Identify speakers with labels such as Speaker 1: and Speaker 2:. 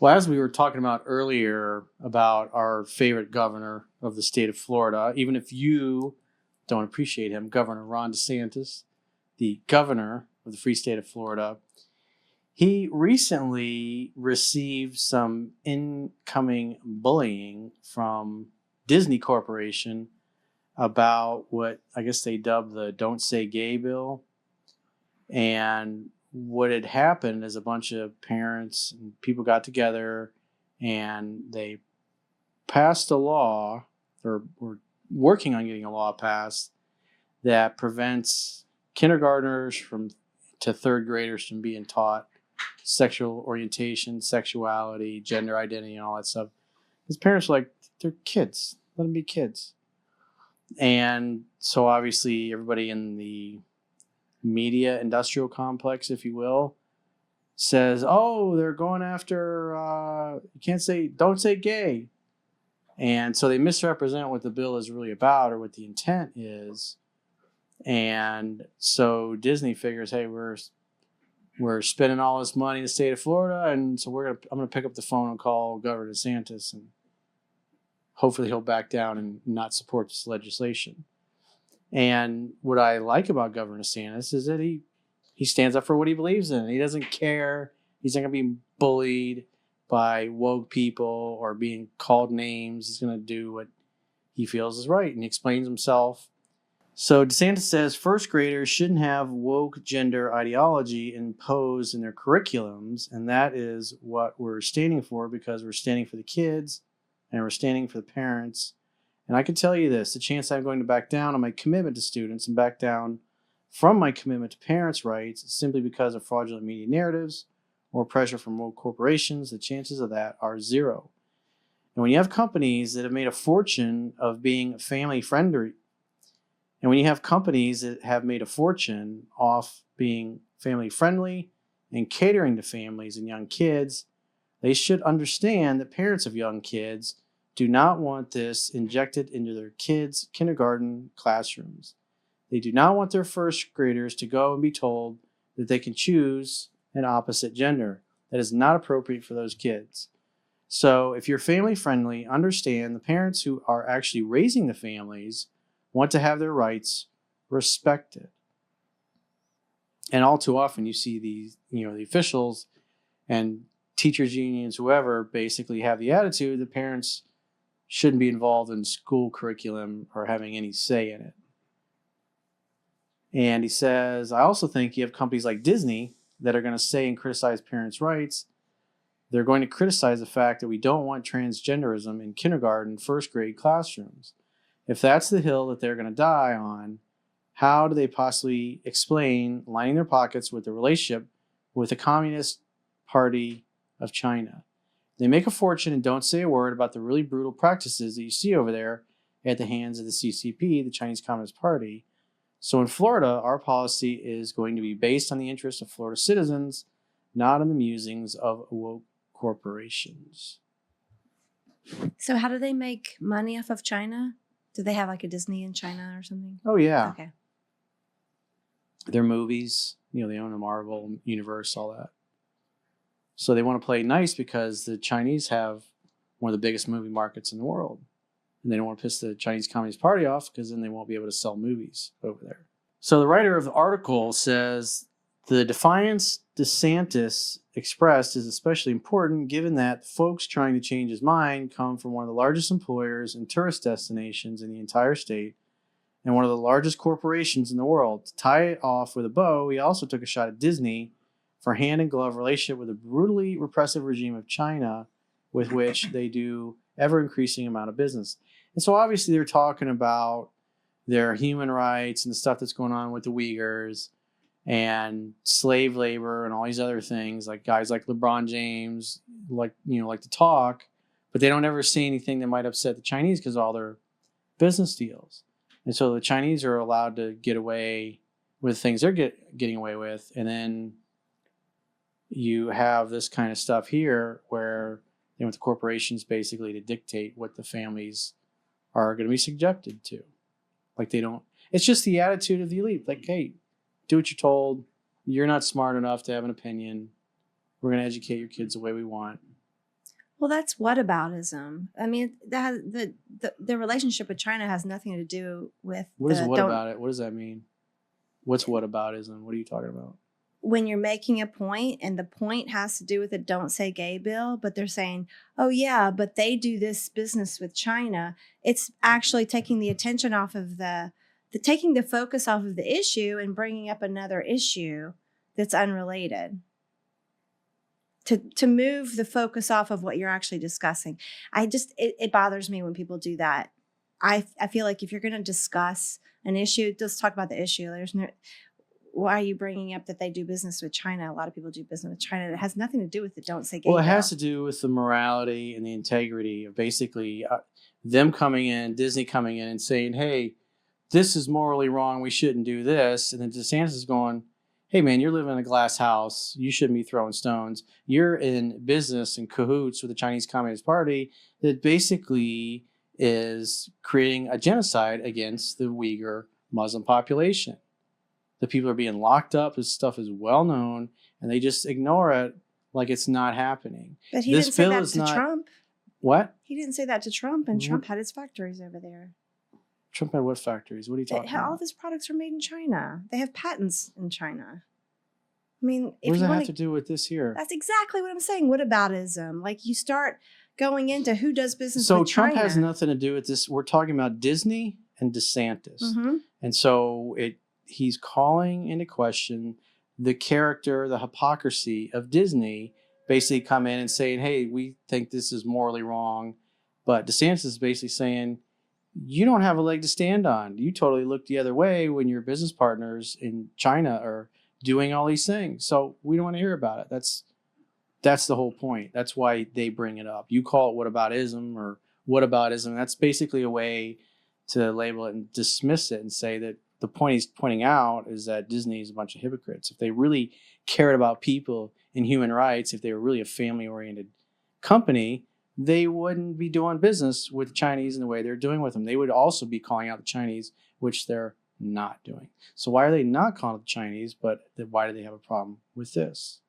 Speaker 1: Well, as we were talking about earlier about our favorite governor of the state of Florida, even if you don't appreciate him, Governor Ron DeSantis, the governor of the free state of Florida, he recently received some incoming bullying from Disney Corporation about what I guess they dubbed the Don't Say Gay bill. And what had happened is a bunch of parents and people got together and they passed a law, or were working on getting a law passed, that prevents kindergartners to third graders from being taught sexual orientation, sexuality, gender identity, and all that stuff. Because parents are like, they're kids. Let them be kids. And so obviously everybody in the media industrial complex, if you will, says, oh, they're going after, don't say gay. And so they misrepresent what the bill is really about or what the intent is. And so Disney figures, hey, we're spending all this money in the state of Florida, and so I'm gonna pick up the phone and call Governor DeSantis, and hopefully he'll back down and not support this legislation. And what I like about Governor DeSantis is that he stands up for what he believes in. He doesn't care. He's not gonna be bullied by woke people or being called names. He's gonna do what he feels is right, and he explains himself. So DeSantis says first graders shouldn't have woke gender ideology imposed in their curriculums, and that is what we're standing for, because we're standing for the kids and we're standing for the parents. And I can tell you this, the chance I'm going to back down on my commitment to students and back down from my commitment to parents' rights simply because of fraudulent media narratives or pressure from woke corporations, the chances of that are zero. And when you have companies that have made a fortune of being family friendly, and when you have companies that have made a fortune off being family friendly and catering to families and young kids, they should understand that parents of young kids do not want this injected into their kids' kindergarten classrooms. They do not want their first graders to go and be told that they can choose an opposite gender. That is not appropriate for those kids. So if you're family friendly, understand the parents who are actually raising the families want to have their rights respected. And all too often you see the officials and teachers unions, whoever, basically have the attitude that parents shouldn't be involved in school curriculum or having any say in it. And he says, I also think you have companies like Disney that are going to say and criticize parents' rights. They're going to criticize the fact that we don't want transgenderism in kindergarten, first grade classrooms. If that's the hill that they're going to die on, how do they possibly explain lining their pockets with the relationship with the Communist Party of China? They make a fortune and don't say a word about the really brutal practices that you see over there at the hands of the CCP, the Chinese Communist Party. So in Florida, our policy is going to be based on the interests of Florida citizens, not on the musings of woke corporations.
Speaker 2: So how do they make money off of China? Do they have like a Disney in China or something?
Speaker 1: Oh, yeah.
Speaker 2: Okay.
Speaker 1: Their movies, they own the Marvel universe, all that. So they want to play nice because the Chinese have one of the biggest movie markets in the world. And they don't want to piss the Chinese Communist Party off because then they won't be able to sell movies over there. So the writer of the article says the defiance DeSantis expressed is especially important given that folks trying to change his mind come from one of the largest employers and tourist destinations in the entire state and one of the largest corporations in the world. To tie it off with a bow, he also took a shot at Disney for hand-in-glove relationship with a brutally repressive regime of China with which they do ever-increasing amount of business. And so obviously they're talking about their human rights and the stuff that's going on with the Uyghurs and slave labor and all these other things, like guys like LeBron James like to talk, but they don't ever say anything that might upset the Chinese because of all their business deals. And so the Chinese are allowed to get away with things they're getting away with. And then you have this kind of stuff here where they want the corporations basically to dictate what the families are going to be subjected to. Like they don't, it's just the attitude of the elite. Like, hey, do what you're told. You're not smart enough to have an opinion. We're going to educate your kids the way we want.
Speaker 2: Well, that's whataboutism. I mean, the relationship with China has nothing to do with
Speaker 1: What is
Speaker 2: the
Speaker 1: what
Speaker 2: don't.
Speaker 1: about it? What does that mean? What's whataboutism? What are you talking about?
Speaker 2: When you're making a point and the point has to do with the don't say gay bill, but they're saying, oh, yeah, but they do this business with China. It's actually taking the attention off of taking the focus off of the issue and bringing up another issue that's unrelated to move the focus off of what you're actually discussing. It bothers me when people do that. I feel like if you're going to discuss an issue, just talk about the issue. Why are you bringing up that they do business with China? A lot of people do business with China. It has nothing to do with the don't say gay
Speaker 1: Well, it
Speaker 2: bill.
Speaker 1: has to do with the morality and the integrity of basically them coming in, Disney coming in and saying, hey, this is morally wrong. We shouldn't do this. And then DeSantis is going, hey, man, you're living in a glass house. You shouldn't be throwing stones. You're in business in cahoots with the Chinese Communist Party that basically is creating a genocide against the Uyghur Muslim population. The people are being locked up. This stuff is well known, and they just ignore it like it's not happening.
Speaker 2: But he
Speaker 1: This
Speaker 2: didn't say
Speaker 1: bill
Speaker 2: that
Speaker 1: is
Speaker 2: to
Speaker 1: not-
Speaker 2: Trump.
Speaker 1: What?
Speaker 2: He didn't say that to Trump, and
Speaker 1: Mhm.
Speaker 2: Trump had his factories over there.
Speaker 1: Trump had what factories? What are you talking
Speaker 2: All
Speaker 1: about?
Speaker 2: of his products are made in China. They have patents in China. I mean,
Speaker 1: What
Speaker 2: if
Speaker 1: does
Speaker 2: you
Speaker 1: that
Speaker 2: want
Speaker 1: have to do with this here?
Speaker 2: that's exactly what I'm saying. Whataboutism. Like you start going into who does business
Speaker 1: So
Speaker 2: with
Speaker 1: Trump
Speaker 2: China.
Speaker 1: has nothing to do with this. We're talking about Disney and DeSantis.
Speaker 2: Mm-hmm.
Speaker 1: And so he's calling into question the character, the hypocrisy of Disney, basically come in and saying, hey, we think this is morally wrong. But DeSantis is basically saying, you don't have a leg to stand on. You totally look the other way when your business partners in China are doing all these things. So we don't want to hear about it. That's the whole point. That's why they bring it up. You call it whataboutism or whataboutism. That's basically a way to label it and dismiss it and say that the point he's pointing out is that Disney is a bunch of hypocrites. If they really cared about people and human rights, if they were really a family-oriented company, they wouldn't be doing business with the Chinese in the way they're doing with them. They would also be calling out the Chinese, which they're not doing. So why are they not calling out the Chinese, but why do they have a problem with this?